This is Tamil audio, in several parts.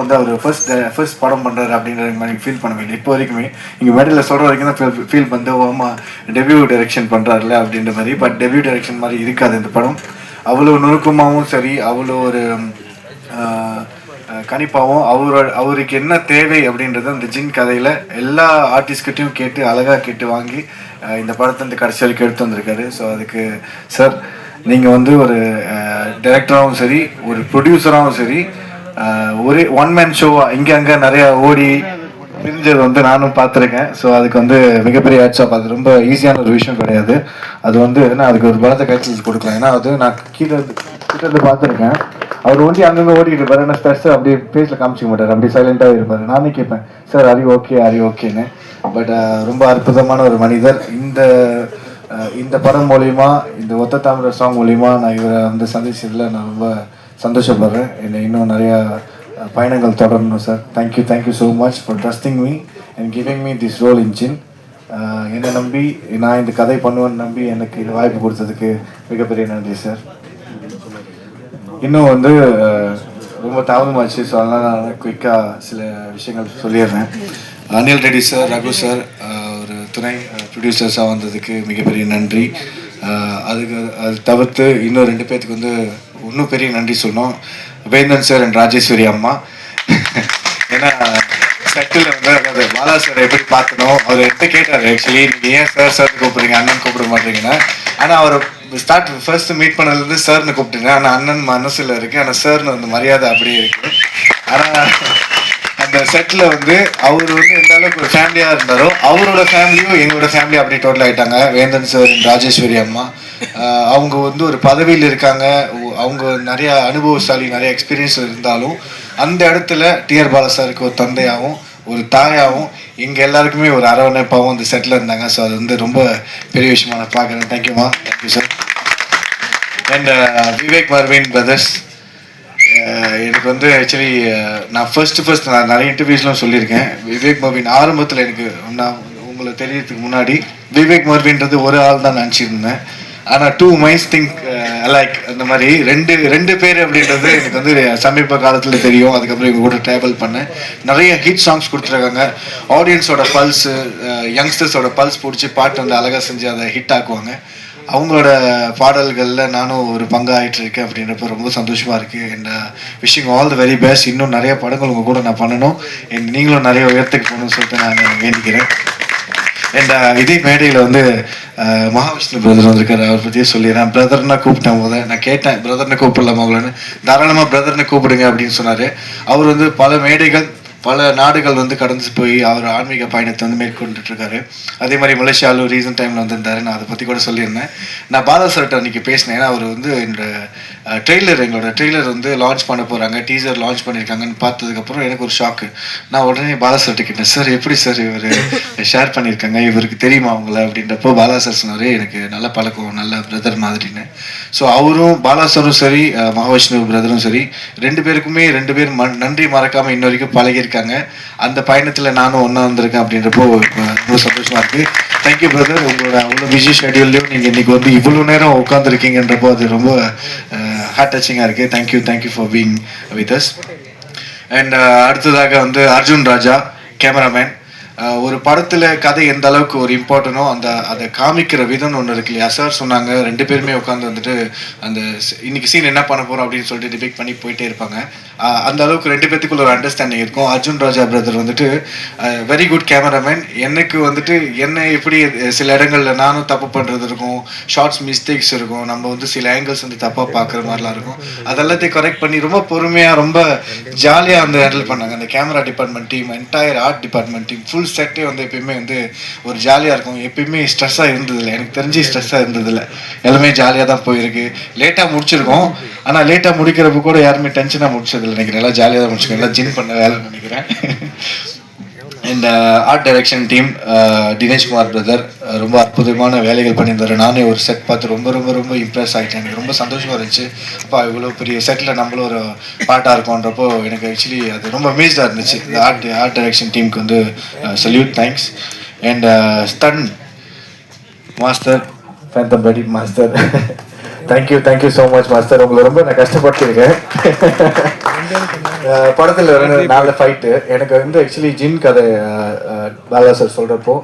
வந்து அவர் ஃபர்ஸ்ட் படம் பண்ணுறாரு அப்படின்ற மாதிரி ஃபீல் பண்ணவே இல்லை இப்போ வரைக்குமே. இங்கே மேடையில் சொல்கிற வரைக்கும் தான் ஃபீல் பண்ணி ஓமா டெபியூ டைரக்ஷன் பண்ணுறாருல அப்படின்ற மாதிரி. பட் டெபியூ டைரக்ஷன் மாதிரி இருக்காது இந்த படம். அவ்வளோ நுணுக்கமாகவும் சரி, அவ்வளோ ஒரு கணிப்பாகவும் அவருக்கு என்ன தேவை அப்படின்றது அந்த ஜின் கதையில் எல்லா ஆர்டிஸ்ட்கிட்டையும் கேட்டு அழகாக கேட்டு வாங்கி இந்த படத்தை வந்து கடைசி வரைக்கும் எடுத்து வந்திருக்காரு. ஸோ அதுக்கு சார், நீங்கள் வந்து ஒரு டைரக்டராகவும் சரி, ஒரு ப்ரொடியூசராகவும் சரி, ஒரே ஒன் மேன் ஷோவாக இங்கே அங்கே நிறையா ஓடி பிரிஞ்சது வந்து நானும் பார்த்துருக்கேன். ஸோ அதுக்கு வந்து மிகப்பெரிய ஹேட்ஸ்ஆப். அது ரொம்ப ஈஸியான ஒரு விஷயம் கிடையாது. அது வந்து நான் அதுக்கு ஒரு பலத்தை கைச்சல் கொடுக்கலாம். ஏன்னா அது நான் கீழே பார்த்துருக்கேன். அவர் ஒண்டி அங்கங்கே ஓடிட்டு இருப்பார். என்ன ஸ்ட்ரெஸ் அப்படியே ஃபேஸில் காமிச்சிக்க மாட்டார், அப்படியே சைலண்டாகவே இருப்பார். நானே கேட்பேன், சார் அரி ஓகேன்னு. பட் ரொம்ப அற்புதமான ஒரு மனிதர். இந்த படம் மூலிமா, இந்த ஒத்த தாமிர சாங் மூலிமா நான் இவரை வந்து சந்திச்சதில் நான் ரொம்ப சந்தோஷப்படுறேன். என்னை இன்னும் நிறையா பயணங்கள் தொடரணும் sir. Thank you so much for trusting me and giving me this role in Jinn. என்னை நம்பி நான் இந்த கதை பண்ணுவேன்னு நம்பி எனக்கு இது வாய்ப்பு கொடுத்ததுக்கு மிகப்பெரிய நன்றி சார். இன்னும் வந்து ரொம்ப தாமதமாச்சு. ஸோ அதனால் நான் குயிக்காக சில விஷயங்கள் சொல்லிடுறேன். அனில் ரெட்டி சார், ரகு சார் ஒரு துணை ப்ரொடியூசர்ஸாக வந்ததுக்கு மிகப்பெரிய நன்றி. அது தவிர்த்து இன்னும் 2 பேர்த்துக்கு வந்து இன்னும் பெரிய நன்றி சொல்லணும். வேந்தன் சார் அண்ட் ராஜேஸ்வரி அம்மா. ஏன்னா செட்டில் வந்து அதாவது பாலா சார் எப்படி பார்க்கணும் அவர் என்கிட்ட கேட்டார். ஆக்சுவலி நீங்கள் ஏன் சார் கூப்பிடுறீங்க, அண்ணன் கூப்பிட மாட்டீங்கன்னா. ஆனால் அவர் ஃபர்ஸ்ட் மீட் பண்ணதுலேருந்து சார்னு கூப்பிட்டுங்க. ஆனால் அண்ணன் மனசில் இருக்குது, ஆனால் சார்னு அந்த மரியாதை அப்படியே இருக்குது. ஆனால் அந்த செட்டில் வந்து அவர் வந்து எந்த அளவுக்கு ஒரு ஃபேமிலியாக இருந்தாரோ அவரோட ஃபேமிலியும் எங்களோட ஃபேமிலி அப்படி டோட்டல் ஆகிட்டாங்க. வேந்தன் சார், ராஜேஸ்வரி அம்மா அவங்க வந்து ஒரு பதவியில் இருக்காங்க. அவங்க நிறைய அனுபவசாலி, நிறைய எக்ஸ்பீரியன்ஸ் இருந்தாலும் அந்த இடத்துல டிஆர் பாலா சாருக்கு ஒரு தந்தையாகவும் ஒரு தாயாகவும் இங்கே எல்லாருக்குமே ஒரு அரவணைப்பாகவும் அந்த செட்டில் இருந்தாங்க. ஸோ அது வந்து ரொம்ப பெரிய விஷயமா நான் பார்க்குறேன். தேங்க்யூம்மா. Thank you sir. And Vivek Marvin brothers, எனக்கு வந்து ஆக்சுவலி நான் ஃபர்ஸ்ட் நான் நிறைய இன்டர்வியூஸ்லாம் சொல்லியிருக்கேன். விவேக் மர்வின் ஆரம்பத்தில் எனக்கு நான் உங்களை தெரியறதுக்கு முன்னாடி விவேக் மர்வின்றது ஒரு ஆள் தான் நினச்சிருந்தேன். ஆனால் 2 minds think alike அந்த மாதிரி ரெண்டு பேர் அப்படின்றது எனக்கு வந்து சமீப காலத்தில் தெரியும். அதுக்கப்புறம் இவங்க கூட ட்ராவல் பண்ணேன். நிறைய ஹிட் சாங்ஸ் கொடுத்துருக்காங்க. ஆடியன்ஸோட பல்ஸு, யங்ஸ்டர்ஸோட பல்ஸ் பிடிச்சி பாட்டு வந்து அழகாக செஞ்சு அதை ஹிட் ஆக்குவாங்க. அவங்களோட பாடல்களில் நானும் ஒரு பங்காயிட்டு இருக்கேன் அப்படின்றப்ப ரொம்ப சந்தோஷமாக இருக்குது. And wishing all the very best. இன்னும் நிறைய படங்கள் உங்கள் கூட நான் பண்ணணும். நீங்களும் நிறைய உயரத்துக்கு போகணும்னு சொல்லிட்டு நான் வேண்டிக்கிறேன். அண்ட் இதே மேடையில் வந்து மகாவிஷ்ணு பிரதர் வந்திருக்காரு. அவர் பற்றியே சொல்லிடுறேன். பிரதர்னா கூப்பிட்டேன். நான் கேட்டேன், பிரதர்னு கூப்பிடலாமா அவங்களன்னு. தாராளமாக பிரதர்னு கூப்பிடுங்க அப்படின்னு சொன்னார். அவர் வந்து பல மேடைகள், பல நாடுகள் வந்து கடந்து போய் அவர் ஆன்மீக பயணத்தை வந்து மேற்கொண்டுட்ருக்காரு. அதே மாதிரி மலேசியாவில் ரீசன்ட் டைமில் வந்திருந்தாரு. நான் அதை பற்றி கூட சொல்லியிருந்தேன். நான் பாலா சார்கிட்ட அன்றைக்கி பேசினேன். ஏன்னா அவர் வந்து எங்களோட ட்ரெய்லர் வந்து லான்ச் பண்ண போகிறாங்க, டீசர் லான்ச் பண்ணியிருக்காங்கன்னு பார்த்ததுக்கப்புறம் எனக்கு ஒரு ஷாக்கு. நான் உடனே பாலா சார்கிட்ட கேட்டேன், சார் எப்படி சார் இவர் ஷேர் பண்ணியிருக்காங்க, இவருக்கு தெரியுமா அவங்கள அப்படின்றப்போ பாலா சார் சொன்னார், எனக்கு நல்ல பழக்கம், நல்ல பிரதர் மாதிரின்னு. ஸோ அவரும் பாலா சாரும் சரி, மகாவிஷ்ணு பிரதரும் சரி, 2 பேருக்குமே 2 பேர் நன்றி மறக்காமல் இன்ன வரைக்கும் பழகியிருக்காங்க. அந்த பயணத்தில் நானும் ஒன்றா வந்திருக்கேன் அப்படின்றப்போ ரொம்ப சந்தோஷமாக இருக்குது. Thank you brother. உங்களோட அவ்வளோ பிஸி ஷெடியூல்லையும் நீங்கள் இன்றைக்கி வந்து இவ்வளோ நேரம் உட்காந்துருக்கீங்கன்றப்போ அது ரொம்ப ஹார்ட் டச்சிங்காக இருக்குது. Thank you for being with us. And அடுத்ததாக வந்து அர்ஜுன் ராஜா, கேமராமேன். ஒரு படத்தில் கதை எந்த அளவுக்கு ஒரு இம்பார்ட்டனோ அதை காமிக்கிற விதம்னு ஒன்று இருக்கு இல்லையா. சார் சொன்னாங்க 2 பேருமே உட்காந்து வந்துட்டு அந்த இன்னைக்கு சீன் என்ன பண்ண போகிறோம் அப்படின்னு சொல்லிட்டு டிபேட் பண்ணி போயிட்டே இருப்பாங்க. அந்த அளவுக்கு 2 பேத்துக்குள்ள ஒரு அண்டர்ஸ்டாண்டிங் இருக்கும். அர்ஜுன் ராஜா பிரதர் வந்துட்டு வெரி குட் கேமராமேன். எனக்கு வந்துட்டு என்ன எப்படி சில இடங்களில் நானும் தப்பு பண்ணுறது இருக்கும், ஷார்ட்ஸ் மிஸ்டேக்ஸ் இருக்கும், நம்ம வந்து சில ஆங்கிள்ஸ் வந்து தப்பாக பார்க்குற மாதிரிலாம் இருக்கும். அதெல்லாத்தையும் கரெக்ட் பண்ணி ரொம்ப பொறுமையாக ரொம்ப ஜாலியாக வந்து ஹேண்டில் பண்ணாங்க. அந்த camera department team, entire art department team, full செட்டே வந்து எப்பயுமே வந்து ஒரு ஜாலியாக இருக்கும். எப்பயுமே ஸ்ட்ரெஸ்ஸாக இருந்ததில்லை, எனக்கு தெரிஞ்சு ஸ்ட்ரெஸ்ஸாக இருந்ததில்லை. எல்லாமே ஜாலியாக தான் போயிருக்கு. லேட்டாக முடிச்சிருக்கோம், ஆனால் லேட்டாக முடிக்கிறப்ப கூட யாருமே டென்ஷனாக முடிச்சதில்லை நினைக்கிறேன். எல்லாம் ஜாலியாக தான் முடிச்சுக்கோங்க. எல்லாம் ஜின் பண்ண வேலைன்னு நினைக்கிறேன். இந்த art direction team, Dineshkumar brother ரொம்ப அற்புதமான வேலைகள் பண்ணியிருந்தாரு. நானே ஒரு செட் பார்த்து ரொம்ப ரொம்ப ரொம்ப இம்ப்ரெஸ் ஆகிட்டேன். எனக்கு ரொம்ப சந்தோஷமாக இருந்துச்சு. அப்போ இவ்வளோ பெரிய செட்டில் நம்மளும் ஒரு பார்ட்டாக இருக்கோன்றப்போ எனக்கு ஆக்சுவலி அது ரொம்ப அமேஸ்டாக இருந்துச்சு. இந்த ஆர்ட் டைரக்ஷன் டீமுக்கு வந்து salute, thanks. And stun master, phantom பெடி master, thank you so much master. உங்களை ரொம்ப நான் கஷ்டப்பட்டுருக்கேன். படத்தில் 4 ஃபைட்டு எனக்கு வந்து ஆக்சுவலி ஜின் கதை பாலா சார் சொல்கிறப்போ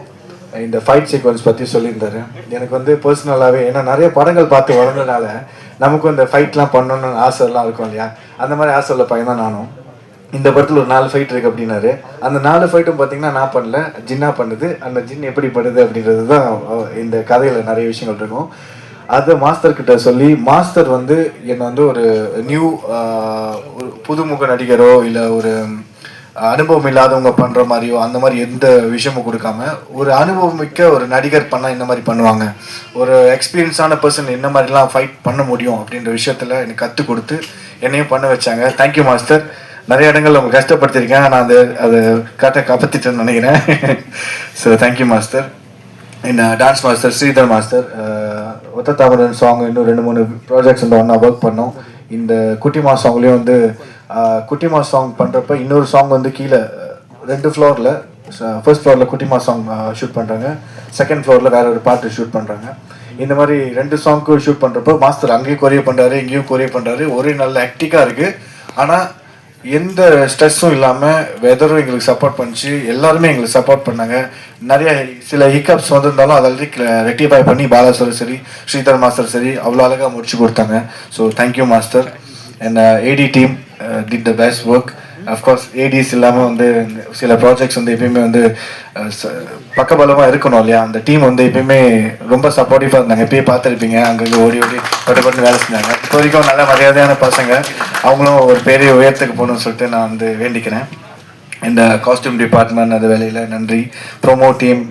இந்த ஃபைட் சீக்வன்ஸ் பற்றி சொல்லியிருந்தாரு. எனக்கு வந்து பர்சனலாகவே ஏன்னா நிறைய படங்கள் பார்த்து வளர்ந்ததுனால நமக்கும் இந்த ஃபைட்லாம் பண்ணணும்னு ஆசைலாம் இருக்கும் இல்லையா, அந்த மாதிரி ஆசை உள்ள பையன் தான் நானும். இந்த படத்தில் ஒரு 4 ஃபைட் இருக்குது அப்படின்னாரு. அந்த 4 ஃபைட்டும் பார்த்தீங்கன்னா நான் பண்ணல, ஜின்னா பண்ணுது. அந்த ஜின் எப்படி பண்ணுது அப்படின்றது தான் இந்த கதையில் நிறைய விஷயங்கள் இருக்கும். அது மாஸ்டர்கிட்ட சொல்லி மாஸ்டர் வந்து என்னை வந்து ஒரு நியூ ஒரு புதுமுக நடிகரோ இல்லை ஒரு அனுபவம் இல்லாதவங்க பண்ணுற மாதிரியோ அந்த மாதிரி எந்த விஷயமும் கொடுக்காம ஒரு அனுபவம் மிக்க ஒரு நடிகர் பண்ணால் இந்த மாதிரி பண்ணுவாங்க, ஒரு எக்ஸ்பீரியன்ஸான பர்சன் என்ன மாதிரிலாம் ஃபைட் பண்ண முடியும் அப்படின்ற விஷயத்தில் எனக்கு கற்றுக் கொடுத்து என்னையும் பண்ண வச்சாங்க. Thank you master. நிறைய இடங்கள் அவங்க கஷ்டப்படுத்திருக்கேன், நான் அதை காப்பாற்றிட்டேன்னு நினைக்கிறேன். So thank you master. இந்த டான்ஸ் மாஸ்டர் ஸ்ரீதர் மாஸ்டர், ஒத்த தாமரன் சாங் இன்னும் 2-3 ப்ராஜெக்ட்ஸ் வந்து ஒன்றா ஒர்க் பண்ணோம். இந்த குட்டிமா சாங்லேயும் வந்து குட்டிமா சாங் பண்ணுறப்ப இன்னொரு சாங் வந்து கீழே 2 ஃப்ளோரில், ஃபர்ஸ்ட் ஃப்ளோரில் குட்டிமா சாங் ஷூட் பண்ணுறாங்க, செகண்ட் ஃப்ளோரில் வேற ஒரு பாட்டு ஷூட் பண்ணுறாங்க. இந்த மாதிரி 2 சாங்க்கு ஷூட் பண்ணுறப்போ மாஸ்டர் அங்கேயும் கொரியர் பண்ணுறாரு, இங்கேயும் கொரியர் பண்ணுறாரு. ஒரே நல்ல ஆக்டிக்காக இருக்குது. ஆனால் எந்த ஸ்ட்ரெஸ்ஸும் இல்லாமல் வெதரும் எங்களுக்கு சப்போர்ட் பண்ணிச்சு, எல்லாருமே எங்களுக்கு சப்போர்ட் பண்ணாங்க. நிறைய சில ஹிக்கப்ஸ் வந்திருந்தாலும் அதை ரெக்டிஃபை பண்ணி பாலா சார் சரி ஸ்ரீதர் மாஸ்டர் சரி அவ்வளோ அழகாக முடிச்சு கொடுத்தாங்க. So thank you master. And AD team did the best work. Of course ADs இல்லாமல் வந்து சில ப்ராஜெக்ட்ஸ் வந்து எப்பயுமே வந்து பக்கபலமாக இருக்கணும் இல்லையா, அந்த டீம் வந்து எப்பயுமே ரொம்ப சப்போர்ட்டிவாக இருந்தாங்க. எப்பயும் பார்த்துருப்பீங்க, அங்கங்கே ஓடி பட்டு வேலை செஞ்சாங்க. இப்போ வரைக்கும் நல்ல மரியாதையான பசங்க, அவங்களும் ஒரு பெரிய உயரத்துக்கு போகணும்னு சொல்லிட்டு நான் வந்து வேண்டிக்கிறேன். இந்த காஸ்டியூம் டிபார்ட்மெண்ட் அது வேலையில் நன்றி. ப்ரொமோ டீம்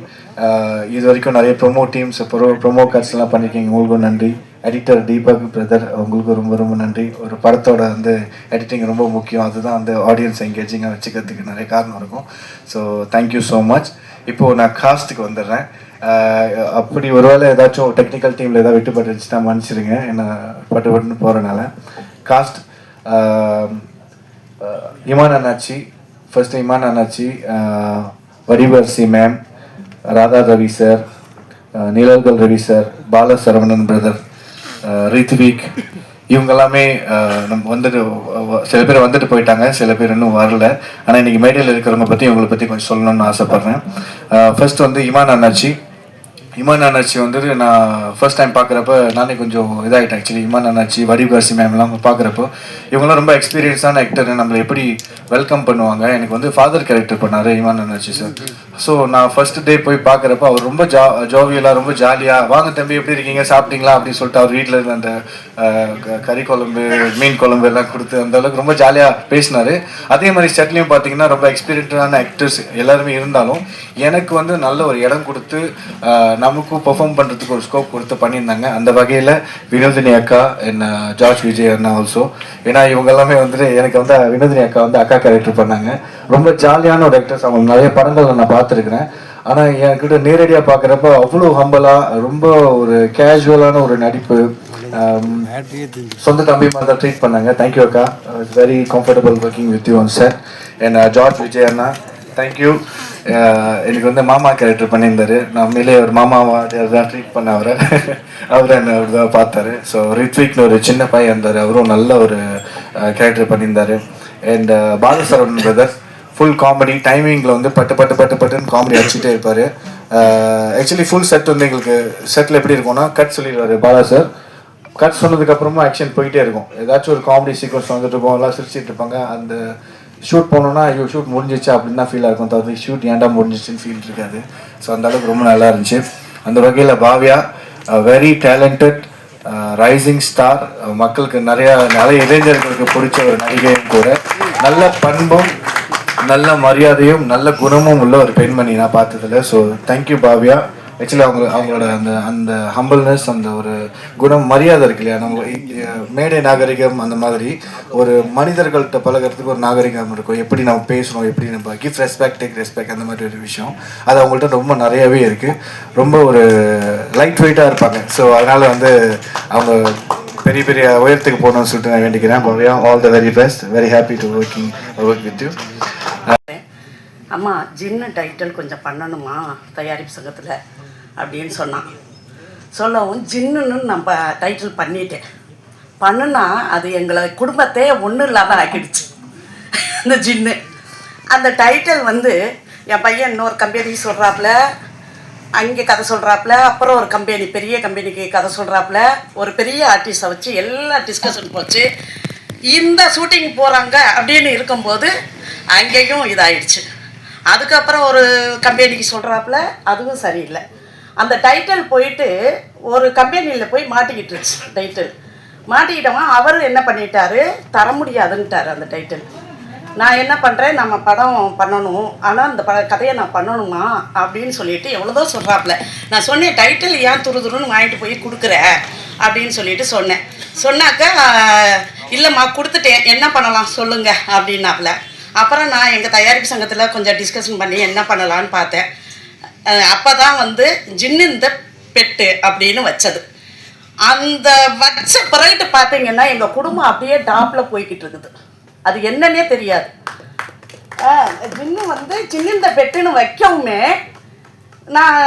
இது வரைக்கும் நிறைய ப்ரொமோ டீம்ஸ் ப்ரொமோ கார்ட்ஸ்லாம் பண்ணியிருக்கீங்க, உங்களுக்கும் நன்றி. எடிட்டர் தீபக் பிரதர், உங்களுக்கு ரொம்ப ரொம்ப நன்றி. ஒரு படத்தோட வந்து எடிட்டிங் ரொம்ப முக்கியம், அதுதான் வந்து ஆடியன்ஸ் என்கேஜிங்காக வச்சுக்கிறதுக்கு நிறைய காரணம் இருக்கும். So thank you so much. இப்போது நான் காஸ்ட்டுக்கு வந்துடுறேன். அப்படி ஒருவேளை ஏதாச்சும் டெக்னிக்கல் டீமில் ஏதாவது விட்டுப்பட்டுச்சுன்னா மன்னிச்சிடுங்க, என்ன பட்டுன்னு போகிறனால. காஸ்ட் இமான் அண்ணாச்சி, ஃபர்ஸ்ட் இமான் அண்ணாச்சி, வடிவர்சி மேம், ராதா ரவி சார், நீலகல் ரவி சார், பால சரவணன் பிரதர், ரித்விக், இவங்க எல்லாமே நம்ம வந்துட்டு சில பேர் வந்துட்டு போயிட்டாங்க, சில பேர் இன்னும் வரல. ஆனால் இன்னைக்கு மேடையில் இருக்கிறவங்க பற்றி இவங்களை பற்றி கொஞ்சம் சொல்லணும்னு ஆசைப்பட்றேன். ஃபர்ஸ்ட் வந்து இமான் அண்ணாச்சி வந்துட்டு நான் ஃபர்ஸ்ட் டைம் பார்க்குறப்ப நானே கொஞ்சம் இதாகிட்டேன் ஆக்சுவலி. இமான் அண்ணாச்சி, வடிவரசி மேம்லாம் பார்க்குறப்போ இவங்களாம் ரொம்ப எக்ஸ்பீரியன்ஸான ஆக்டர், நம்மளை எப்படி வெல்கம் பண்ணுவாங்க. எனக்கு வந்து ஃபாதர் கேரக்டர் பண்ணார் இமான் அண்ணாச்சி சார். ஸோ நான் ஃபர்ஸ்ட் டே போய் பார்க்குறப்ப அவர் ரொம்ப ஜோவியலாக ரொம்ப ஜாலியாக, வாங்க தம்பி எப்படி இருக்கீங்க சாப்பிட்டீங்களா அப்படின்னு சொல்லிட்டு அவர் வீட்டில் இருந்த அந்த கறி குழம்பு மீன் குழம்பு எல்லாம் கொடுத்து அந்த அளவுக்கு ரொம்ப ஜாலியாக பேசினார். அதே மாதிரி செட்லையும் பார்த்தீங்கன்னா ரொம்ப எக்ஸ்பீரியன்ஸான ஆக்டர்ஸ் எல்லாருமே இருந்தாலும் எனக்கு வந்து நல்ல ஒரு இடம் கொடுத்து நமக்கும் பெர்ஃபார்ம் பண்ணுறதுக்கு ஒரு ஸ்கோப் கொடுத்து பண்ணியிருந்தாங்க. அந்த வகையில் வினோதினி அக்கா, என்ன ஜார்ஜ் விஜய் அண்ணா ஆல்சோ, ஏன்னா இவங்க எல்லாமே வந்துட்டு எனக்கு வந்து வினோதினி அக்கா வந்து அக்கா கேரக்டர் பண்ணாங்க. ரொம்ப ஜாலியான ஒரு ஆக்டர்ஸ், அவங்க நிறைய படங்கள் நான் பார்த்துருக்குறேன். ஆனால் என்கிட்ட நேரடியாக பார்க்குறப்ப அவ்வளோ ஹம்பலாக ரொம்ப ஒரு கேஷுவலான ஒரு நடிப்பு, சொந்த தம்பி மாதிரி தான் ட்ரீட் பண்ணாங்க. தேங்க்யூ அக்கா, it's very comfortable working with you on set. And George Vijay Anna, thank you. எனக்கு வந்து மாமா கேரக்டர் பண்ணியிருந்தாரு. நான் உண்மையிலே ஒரு மாமாவை தான் ட்ரீட் பண்ண அவரை என்ன அவர் தான் பார்த்தாரு. ஸோ ரித்விக்னு ஒரு சின்ன பையன் இருந்தார், அவரும் நல்ல ஒரு கேரக்டர் பண்ணியிருந்தார். And Bala Saravanan brother full comedy டைமிங்கில் வந்து பட்டுன்னு காமெடி அடிச்சுட்டே இருப்பார். ஆக்சுவலி ஃபுல் செட் வந்து எங்களுக்கு செட்டில் எப்படி இருக்கும்னா கட் சொல்லிடுவார் பாலா சார். கட் சொன்னதுக்கப்புறமா ஆக்ஷன் போயிட்டே இருக்கும். ஏதாச்சும் ஒரு காமெடி சீக்வன்ஸ் வந்துட்டு இருப்போம், எல்லாம் சிரிச்சிட்டு இருப்பாங்க. அந்த ஷூட் போனோன்னா ஐயோ ஷூட் முடிஞ்சிச்சு அப்படின்னு தான் ஃபீல் ஆகும், தவிர ஷூட் ஏன்டா முடிஞ்சிச்சுன்னு ஃபீல் இருக்காது. ஸோ அந்த அளவுக்கு ரொம்ப நல்லா இருந்துச்சு. அந்த வகையில் Bhavya very talented rising star, மக்களுக்கு நிறைய இளைஞர்களுக்கு பிடிச்ச ஒரு நடிகையும் கூட, நல்ல பண்பும் நல்ல மரியாதையும் நல்ல குணமும் உள்ள ஒரு பெண்மணி நான் பார்த்ததில்ல. So thank you Bhavya. ஆக்சுவலி அவங்களோட அந்த ஹம்பிள்னஸ், அந்த ஒரு குணம் மரியாதை இருக்கு இல்லையா, நம்ம மேடை நாகரிகம் அந்த மாதிரி ஒரு மனிதர்கள்ட்ட பழகிறதுக்கு ஒரு நாகரிகம் இருக்கும். எப்படி நம்ம பேசணும், எப்படி நம்ம கிவ் ரெஸ்பெக்ட், டேக் ரெஸ்பெக்ட், அந்த மாதிரி ஒரு விஷயம் அது அவங்கள்ட்ட ரொம்ப நிறையவே இருக்குது. ரொம்ப ஒரு லைட் வெயிட்டாக இருப்பாங்க. ஸோ அதனால் வந்து அவங்க பெரிய பெரிய உயரத்துக்கு போகணும்னு சொல்லிட்டு நான் வேண்டிக்கிறேன். Bhavya, all the very best, very happy to work with you. அம்மா ஜின்னு டைட்டில் கொஞ்சம் பண்ணணுமா தயாரிப்பு சங்கத்தில் அப்படின்னு சொன்னான். சொல்லவும் ஜின்னுன்னு நம்ம டைட்டில் பண்ணிட்டேன். பண்ணுனா அது எங்களை குடும்பத்தையே ஒன்றும் இல்லாத ஆக்கிடுச்சு. அந்த ஜின்னு. அந்த டைட்டில் வந்து என் பையன் இன்னொரு கம்பெனி சொல்கிறாப்புல, அங்கே கதை சொல்கிறாப்புல, அப்புறம் ஒரு கம்பெனி பெரிய கம்பெனிக்கு கதை சொல்கிறாப்புல, ஒரு பெரிய ஆர்டிஸ்ட்டை வச்சு எல்லாம் டிஸ்கஷன் போச்சு. இந்த ஷூட்டிங் போகிறாங்க அப்படின்னு இருக்கும்போது அங்கேயும் இதாகிடுச்சு. அதுக்கப்புறம் ஒரு கம்பெனிக்கு சொல்கிறாப்புல, அதுவும் சரியில்லை. அந்த டைட்டில் போயிட்டு ஒரு கம்பெனியில் போய் மாட்டிக்கிட்டுருச்சு. டைட்டில் மாட்டிக்கிட்டவன் அவர் என்ன பண்ணிட்டாரு, தர முடியாதுன்ட்டார் அந்த டைட்டில். நான் என்ன பண்ணுறேன், நம்ம படம் பண்ணணும், ஆனால் அந்த கதையை நான் பண்ணணுமா அப்படின்னு சொல்லிட்டு எவ்வளோதோ சொல்கிறாப்புல. நான் சொன்னேன், டைட்டில் ஏன் துருதுருன்னு வாங்கிட்டு போய் கொடுக்குற அப்படின்னு சொல்லிட்டு சொன்னேன். சொன்னாக்கா இல்லைம்மா கொடுத்துட்டேன், என்ன பண்ணலாம் சொல்லுங்கள் அப்படின்னாப்புல. அப்புறம் நான் எங்கள் தயாரிப்பு சங்கத்தில் கொஞ்சம் டிஸ்கஷன் பண்ணி என்ன பண்ணலான்னு பார்த்தேன். அப்போ தான் வந்து ஜின்னு இந்த பெட்டு அப்படின்னு வச்சது. அந்த வச்ச பிறகு பார்த்தீங்கன்னா எங்கள் குடும்பம் அப்படியே டாப்பில் போய்கிட்டு இருக்குது. அது என்னன்னே தெரியாது. ஜின்னு வந்து ஜின்னு இந்த பெட்டுன்னு வைக்கவுமே நான்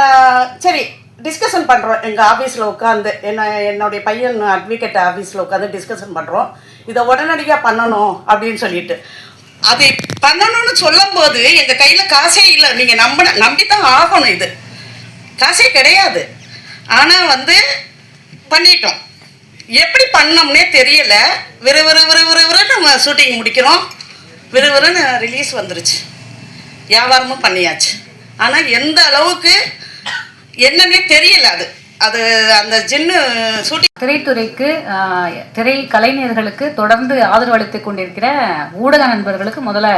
சரி டிஸ்கஷன் பண்ணுறோம். எங்கள் ஆஃபீஸில் உட்காந்து என்னுடைய பையன் அட்வொகேட் ஆஃபீஸில் உட்காந்து டிஸ்கஷன் பண்ணுறோம். இதை உடனடியாக பண்ணணும் அப்படின்னு சொல்லிட்டு அது பண்ணணும்னு சொல்லும் போது எங்கள் கையில் காசே இல்லை. நீங்கள் நம்பித்தான் ஆகணும். இது காசே கிடையாது. ஆனால் வந்து பண்ணிட்டோம். எப்படி பண்ணோம்னே தெரியல. விறுவிறுன்னு நம்ம ஷூட்டிங் முடிக்கிறோம், விறுவிறுன்னு ரிலீஸ் வந்துருச்சு, வியாபாரமும் பண்ணியாச்சு. ஆனால் எந்த அளவுக்கு என்னன்னே தெரியல. அது அந்த ஜின்னு ஷூட்டிங். திரைத்துறைக்கு திரை கலைஞர்களுக்கு தொடர்ந்து ஆதரவு அளித்துக் கொண்டிருக்கிற ஊடக நண்பர்களுக்கு முதல்ல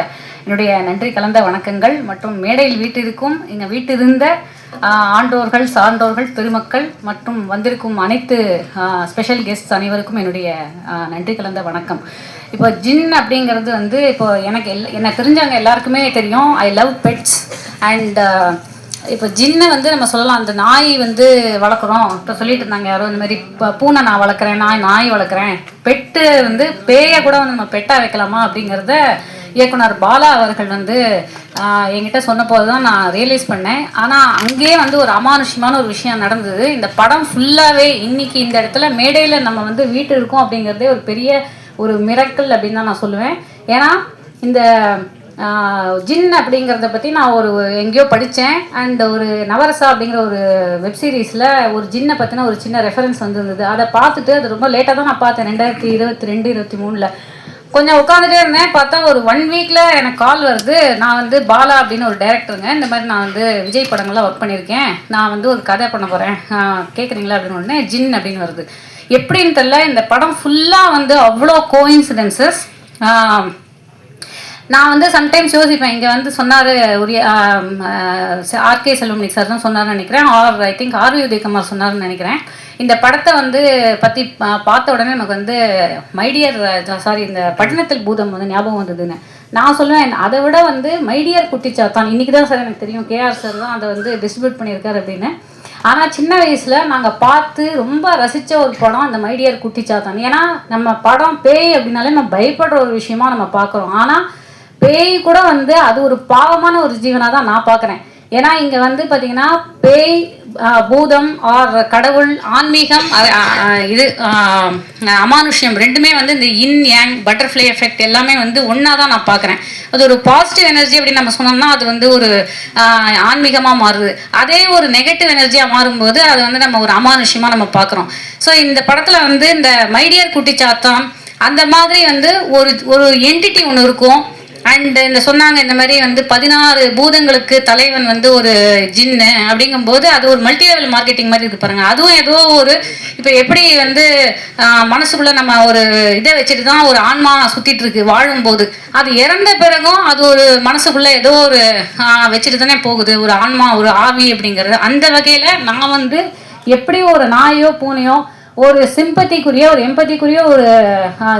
என்னுடைய நன்றி கலந்த வணக்கங்கள். மற்றும் மேடையில் வீட்டிற்கும் இங்கே வீட்டிருந்த ஆண்டோர்கள், சார்ந்தோர்கள், பெருமக்கள் மற்றும் வந்திருக்கும் அனைத்து ஸ்பெஷல் கெஸ்ட்ஸ் அனைவருக்கும் என்னுடைய நன்றி கலந்த வணக்கம். இப்போ ஜின் அப்படிங்கிறது வந்து இப்போ என்னை தெரிஞ்சவங்க எல்லாருக்குமே தெரியும். I love pets. அண்ட் இப்போ ஜின்னை வந்து நம்ம சொல்லலாம், அந்த நாய் வந்து வளர்க்குறோம். இப்போ சொல்லிட்டு இருந்தாங்க யாரோ இந்த மாதிரி பூனை நான் வளர்க்குறேன், நாய் வளர்க்குறேன். பெட்டு வந்து பேயை கூட வந்து நம்ம பெட்டாக வைக்கலாமா அப்படிங்கிறத இயக்குனர் பாலா அவர்கள் வந்து என்கிட்ட சொன்னபோது தான் நான் ரியலைஸ் பண்ணேன். ஆனால் அங்கேயே வந்து ஒரு அமானுஷ்யமான ஒரு விஷயம் நடந்தது. இந்த படம் ஃபுல்லாகவே இன்னைக்கு இந்த இடத்துல மேடையில் நம்ம வந்து வீட்டு இருக்கோம் அப்படிங்கிறதே ஒரு பெரிய ஒரு மிரக்கல் அப்படின்னு தான் நான் சொல்லுவேன். ஏன்னா இந்த ஜின் அப்படிங்கிறத பற்றி நான் எங்கேயோ படித்தேன். அண்ட் ஒரு நவரசா அப்படிங்கிற ஒரு வெப்சீரிஸில் ஒரு ஜின்னை பற்றின ஒரு சின்ன ரெஃபரன்ஸ் வந்துருந்தது. அதை பார்த்துட்டு அது ரொம்ப லேட்டாக தான் நான் பார்த்தேன். 2022-23 கொஞ்சம் உட்காந்துட்டே இருந்தேன். பார்த்தா ஒரு 1 வீக்கில் எனக்கு கால் வருது. நான் வந்து பாலா அப்படின்னு ஒரு டைரக்டருங்க, இந்த மாதிரி நான் வந்து விஜய் படங்கள்லாம் ஒர்க் பண்ணியிருக்கேன், நான் வந்து ஒரு கதை பண்ண போகிறேன், கேட்குறீங்களா அப்படின்னு உடனே ஜின் அப்படின்னு வருது. எப்படின்னு தெரியல, இந்த படம் ஃபுல்லாக வந்து அவ்வளோ கோஇன்சிடென்சஸ். நான் வந்து சம்டைம்ஸ் யோசிப்பேன், இங்கே வந்து சொன்னார் ஒரு ஆர்கே செல்வமணி சார் தான் சொன்னார்னு நினைக்கிறேன், ஐ திங்க் ஆர்வி உதயகுமார் சொன்னார்னு நினைக்கிறேன். இந்த படத்தை வந்து பற்றி பார்த்த உடனே நமக்கு வந்து மைடியர் இந்த பட்டணத்தில் பூதம் வந்து ஞாபகம் வந்ததுன்னு நான் சொல்லுவேன். அதை விட வந்து மைடியர் குட்டிச்சாத்தான் இன்றைக்கி தான் சார் எனக்கு தெரியும், கேஆர் சார் தான் அதை வந்து டிஸ்ட்ரிபியூட் பண்ணியிருக்காரு அப்படின்னு. ஆனால் சின்ன வயசில் நாங்கள் பார்த்து ரொம்ப ரசித்த ஒரு படம் அந்த மைடியர் குட்டிச்சாத்தான். ஏன்னா நம்ம படம் பேய் அப்படின்னாலே நம்ம பயப்படுற ஒரு விஷயமா நம்ம பார்க்குறோம். ஆனால் பேய் கூட வந்து அது ஒரு பாவமான ஒரு ஜீவனாக தான் நான் பார்க்குறேன். ஏன்னா இங்கே வந்து பார்த்தீங்கன்னா பேய், பூதம் ஆர் கடவுள், ஆன்மீகம், இது அமானுஷ்யம் ரெண்டுமே வந்து இந்த இன் யாங் பட்டர்ஃப்ளை எஃபெக்ட் எல்லாமே வந்து ஒன்றா தான் நான் பார்க்குறேன். அது ஒரு பாசிட்டிவ் எனர்ஜி அப்படின்னு நம்ம சொன்னோம்னா அது வந்து ஒரு ஆன்மீகமாக மாறுது. அதே ஒரு நெகட்டிவ் எனர்ஜியாக மாறும்போது அது வந்து நம்ம ஒரு அமானுஷ்யமாக நம்ம பார்க்குறோம். ஸோ இந்த படத்தில் வந்து இந்த மைடியர் குட்டிச்சாத்தான் அந்த மாதிரி வந்து ஒரு என்டிட்டி ஒன்று இருக்கும். அண்ட் இந்த சொன்னாங்க இந்த மாதிரி வந்து 16 பூதங்களுக்கு தலைவன் வந்து ஒரு ஜின்னு அப்படிங்கும்போது அது ஒரு மல்டி லெவல் மார்க்கெட்டிங் மாதிரி இருக்கு பாருங்க. அதுவும் ஏதோ ஒரு இப்போ எப்படி வந்து மனசுக்குள்ள நம்ம ஒரு இதை வச்சுட்டு தான் ஒரு ஆன்மா சுத்திட்டு இருக்கு வாழும்போது, அது இறந்த பிறகும் அது ஒரு மனசுக்குள்ள ஏதோ ஒரு வச்சுட்டு தானே போகுது ஒரு ஆன்மா, ஒரு ஆவி அப்படிங்கிறது. அந்த வகையில நான் வந்து எப்படி ஒரு நாயோ பூனையோ ஒரு சிம்பத்திக்குரிய ஒரு எம்பத்திக்குரிய ஒரு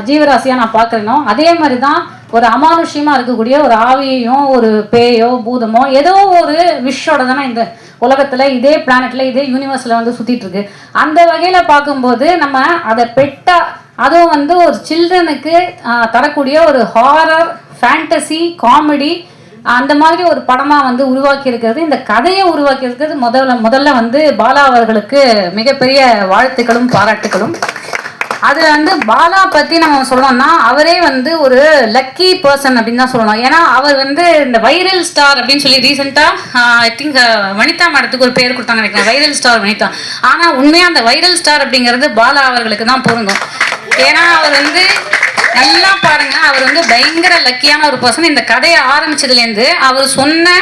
ஜீவராசியாக நான் பார்க்குறேனோ அதே மாதிரி தான் ஒரு அமானுஷ்யமாக இருக்கக்கூடிய ஒரு ஆவியையும் ஒரு பேயோ பூதமோ ஏதோ ஒரு விஷோட தானே இந்த உலகத்தில் இதே பிளானெட்டில் இதே யூனிவர்ஸில் வந்து சுற்றிட்டு இருக்கு. அந்த வகையில் பார்க்கும்போது நம்ம அதை பெட்டா அதுவும் வந்து ஒரு சில்ட்ரனுக்கு தரக்கூடிய ஒரு ஹாரர், ஃபேண்டசி, காமெடி அந்த மாதிரி ஒரு படமாக வந்து உருவாக்கி இருக்கிறது, இந்த கதையை உருவாக்கி இருக்கிறது முதல்ல வந்து பாலா அவர்களுக்கு மிகப்பெரிய வாழ்த்துக்களும் பாராட்டுகளும். அது வந்து பாலா பற்றி நம்ம சொல்லணும்னா அவரே வந்து ஒரு லக்கி பர்சன் அப்படின்னு தான் சொல்லணும். ஏன்னா அவர் வந்து இந்த வைரல் ஸ்டார் அப்படின்னு சொல்லி ரீசெண்டாக ஐ திங்க் வனிதா மேடத்துக்கு ஒரு பேர் கொடுத்தாங்க நினைக்கிறேன், வைரல் ஸ்டார் வனிதா. ஆனால் உண்மையாக அந்த வைரல் ஸ்டார் அப்படிங்கிறது பாலா அவர்களுக்கு தான் பொருந்தும். ஏன்னா அவர் வந்து நல்லா பாருங்க, அவர் வந்து பயங்கர லக்கியான ஒரு பர்சன். இந்த கதையை ஆரம்பிச்சதுலேருந்து அவர் சொன்ன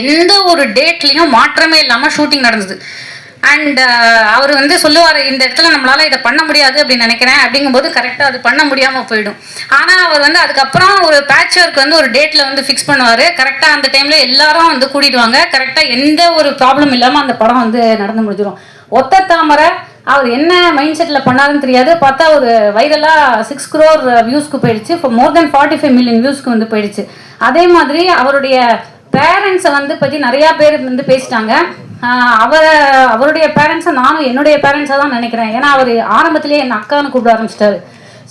எந்த ஒரு டேட்லேயும் மாற்றமே இல்லாமல் ஷூட்டிங் நடந்தது. அண்ட் அவர் வந்து சொல்லுவார், இந்த இடத்துல நம்மளால் இதை பண்ண முடியாது அப்படின்னு நினைக்கிறேன் அப்படிங்கும்போது கரெக்டாக அது பண்ண முடியாமல் போயிடும். ஆனால் அவர் வந்து அதுக்கப்புறம் ஒரு பேட்ச் ஒர்க் வந்து ஒரு டேட்டில் வந்து ஃபிக்ஸ் பண்ணுவார். கரெக்டாக அந்த டைமில் எல்லாரும் வந்து கூட்டிடுவாங்க. கரெக்டாக எந்த ஒரு ப்ராப்ளம் இல்லாமல் அந்த படம் வந்து நடந்து முடிஞ்சிடும். ஒத்த தாமரை அவர் என்ன மைண்ட் செட்டில் பண்ணாருன்னு தெரியாது. பார்த்தா ஒரு வைரலாக 6 crore வியூஸ்க்கு போயிடுச்சு. இப்போ மோர் தென் 45 million வியூஸ்க்கு வந்து போயிடுச்சு. அதே மாதிரி அவருடைய பேரண்ட்ஸை வந்து பற்றி நிறையா பேர் வந்து பேசிட்டாங்க. அவருடைய பேரண்ட்ஸை நானும் என்னுடைய பேரண்ட்ஸாக தான் நினைக்கிறேன். ஏன்னா அவர் ஆரம்பத்திலேயே என் அக்கான்னு கூப்பிட ஆரம்பிச்சிட்டாரு.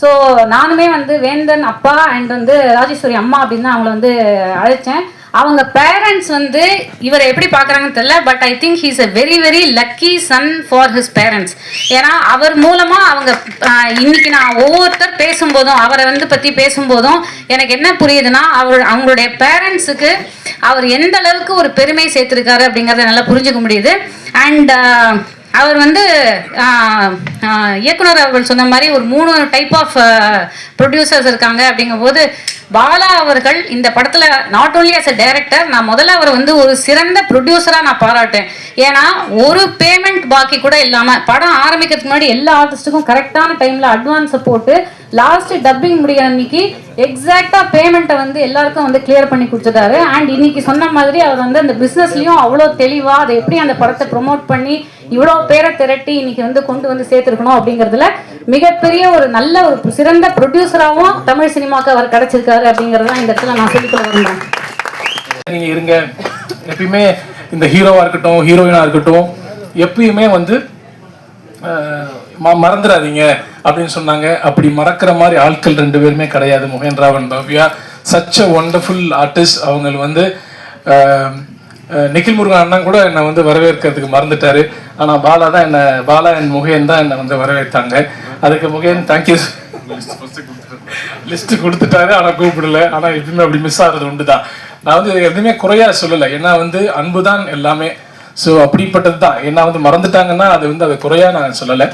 ஸோ நானுமே வந்து வேந்தன் அப்பா அண்ட் வந்து ராஜேஸ்வரி அம்மா அப்படின்னு தான் அவங்கள வந்து அழைச்சேன். அவங்க பேரண்ட்ஸ் வந்து இவரை எப்படி பார்க்குறாங்கன்னு தெரியல, but I think he's a very very lucky son for his parents. ஏன்னா அவர் மூலமாக அவங்க இன்னைக்கு நான் ஒவ்வொருத்தர் பேசும்போதும் அவரை வந்து பற்றி பேசும்போதும் எனக்கு என்ன புரியுதுன்னா, அவங்களுடைய பேரண்ட்ஸுக்கு அவர் எந்த அளவுக்கு ஒரு பெருமை சேர்த்துருக்காரு அப்படிங்கிறத நல்லா புரிஞ்சுக்க முடியுது. அண்ட் அவர் வந்து இயக்குனர் அவர்கள் சொன்ன மாதிரி ஒரு 3 டைப் ஆஃப் ப்ரொடியூசர்ஸ் இருக்காங்க. அப்படிங்கும்போது பாலா அவர்கள் இந்த படத்தில் not only as a director, நான் முதல்ல அவரை வந்து ஒரு சிறந்த ப்ரொடியூசராக நான் பாராட்டேன். ஏன்னா ஒரு பேமெண்ட் பாக்கி கூட இல்லாமல் படம் ஆரம்பிக்கிறதுக்கு முன்னாடி எல்லா ஆர்டிஸ்ட்டுக்கும் கரெக்டான டைமில் அட்வான்ஸை போட்டு லாஸ்ட் டப்பிங் முடிகிற அன்னைக்கு எக்ஸாக்டாக பேமெண்ட்டை வந்து எல்லாருக்கும் வந்து கிளியர் பண்ணி கொடுத்துட்டாரு. அண்ட் இன்னைக்கு சொன்ன மாதிரி அவர் வந்து அந்த பிஸ்னஸ்லையும் அவ்வளோ தெளிவாக அதை எப்படி அந்த படத்தை ப்ரொமோட் பண்ணி இவ்வளோ பேரை திரட்டி இன்னைக்கு வந்து கொண்டு வந்து சேர்த்துருக்கணும் அப்படிங்கிறதுல மிகப்பெரிய ஒரு நல்ல ஒரு சிறந்த ப்ரொடியூசராகவும் தமிழ் சினிமாவுக்கு அவர் கிடைச்சிருக்காரு அப்படிங்கிறத இந்த இடத்துல நான் சொல்லிக்கொள்ள விரும்புகிறேன். நீங்க இருங்க, எப்பயுமே இந்த ஹீரோவா இருக்கட்டும் ஹீரோயினா இருக்கட்டும் எப்பயுமே வந்து மறந்துடாதீங்க அப்படின்னு சொன்னாங்க. அப்படி மறக்கிற மாதிரி ஆட்கள் 2 பேருமே கிடையாது. மோகன் Rao and Bhavya such a wonderful artist. அவங்க வந்து நிகில் முருகன் அண்ணன் கூட என்னை வந்து வரவேற்கிறதுக்கு மறந்துட்டாரு. ஆனால் பாலா அண்ட் முகேன் தான் என்னை வந்து வரவேற்றாங்க. அதுக்கு முகேன் தேங்க்யூ. லிஸ்ட் கொடுத்துட்டாரு ஆனால் கூப்பிடல. ஆனால் எப்பவுமே அப்படி மிஸ் ஆகிறது உண்டு தான். நான் வந்து எதுவுமே குறையா சொல்லலை, ஏன்னா வந்து அன்பு தான் எல்லாமே. ஸோ அப்படிப்பட்டது தான். என்ன வந்து மறந்துட்டாங்கன்னா அது வந்து அதை குறையா நான் சொல்லலை.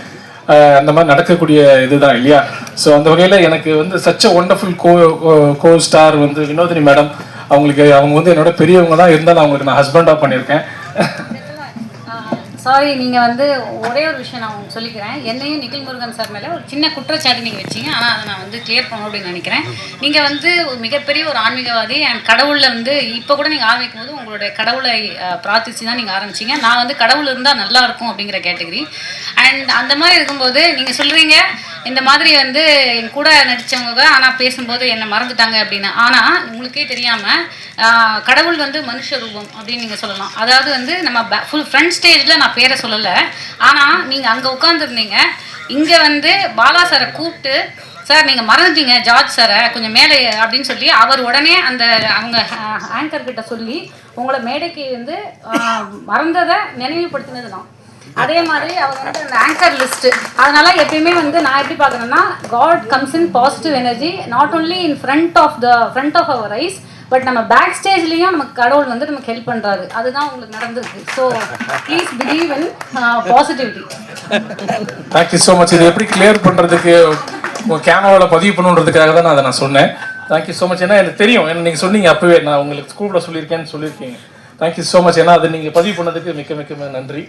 அந்த மாதிரி நடக்கக்கூடிய இதுதான் இல்லையா. ஸோ அந்த வகையில் எனக்கு வந்து such a wonderful go star வந்து வினோதினி மேடம். அவங்க வந்து என்னோட பெரியவங்க தான் இருந்தாலும் அவங்களுக்கு நான் ஹஸ்பண்டாக பண்ணியிருக்கேன். சாரி, நீங்கள் வந்து ஒரே ஒரு விஷயம் நான் உங்களுக்கு சொல்லிக்கிறேன். என்னையும் நிகில் முருகன் சார் மேலே ஒரு சின்ன குற்றச்சாட்டு நீங்கள் வச்சிங்க. ஆனால் அதை நான் வந்து கிளியர் பண்ணணும் அப்படின்னு நினைக்கிறேன். நீங்கள் வந்து ஒரு மிகப்பெரிய ஒரு ஆன்மீகவாதி அண்ட் கடவுளில் வந்து இப்போ கூட நீங்கள் ஆரம்பிக்கும் போது உங்களுடைய கடவுளை பிரார்த்திச்சு தான் நீங்கள் ஆரம்பிச்சிங்க. நான் வந்து கடவுள் இருந்தால் நல்லா இருக்கும் அப்படிங்கிற கேட்டகரி. அண்ட் அந்த மாதிரி இருக்கும்போது நீங்கள் சொல்கிறீங்க இந்த மாதிரி வந்து என் கூட நடித்தவங்க ஆனால் பேசும்போது என்னை மறந்துட்டாங்க அப்படின்னு. ஆனால் உங்களுக்கே தெரியாமல் கடவுள் வந்து மனுஷ ரூபம் அப்படின்னு நீங்கள் சொல்லலாம். அதாவது வந்து நம்ம ஃபுல் ஃப்ரண்ட் ஸ்டேஜில் நான் பேரை சொல்லலை, ஆனால் நீங்கள் அங்கே உட்காந்துருந்தீங்க. இங்கே வந்து பாலா சாரை கூப்பிட்டு, சார் நீங்கள் மறந்துட்டீங்க ஜார்ஜ் சாரை கொஞ்சம் மேலே அப்படின்னு சொல்லி அவர் உடனே அந்த அவங்க ஆங்கர்கிட்ட சொல்லி உங்களை மேடைக்கு வந்து மறந்ததை நினைவுபடுத்தினது தான். அதே மாதிரி அவர் வந்து அந்த ஆங்கர் லிஸ்ட்டு. அதனால எப்பயுமே வந்து நான் எப்படி பார்க்குறேன்னா, God comes in positive energy not only in front of our eyes, but நம்ம பேக் ஸ்டேஜ்லேயும் நமக்கு கடவுள் வந்து நமக்கு ஹெல்ப் பண்ணுறாரு. அதுதான் உங்களுக்கு நடந்திருக்கு. So please believe in positivity. Thank you so much. இது எப்படி கிளியர் பண்ணுறதுக்கு உங்கள் கேமராவில் பதிவு பண்ணுன்றதுக்காக தான் நான் அதை சொன்னேன். Thank you so much. ஏன்னா எனக்கு தெரியும், என்ன நீங்கள் சொன்னீங்க அப்போவே நான் உங்களுக்கு கூப்பிட சொல்லியிருக்கேன்னு சொல்லியிருக்கீங்க. Thank you so much. ஏன்னா அதை நீங்கள் பதிவு பண்ணதுக்கு மிக்க மிக்க நன்றி.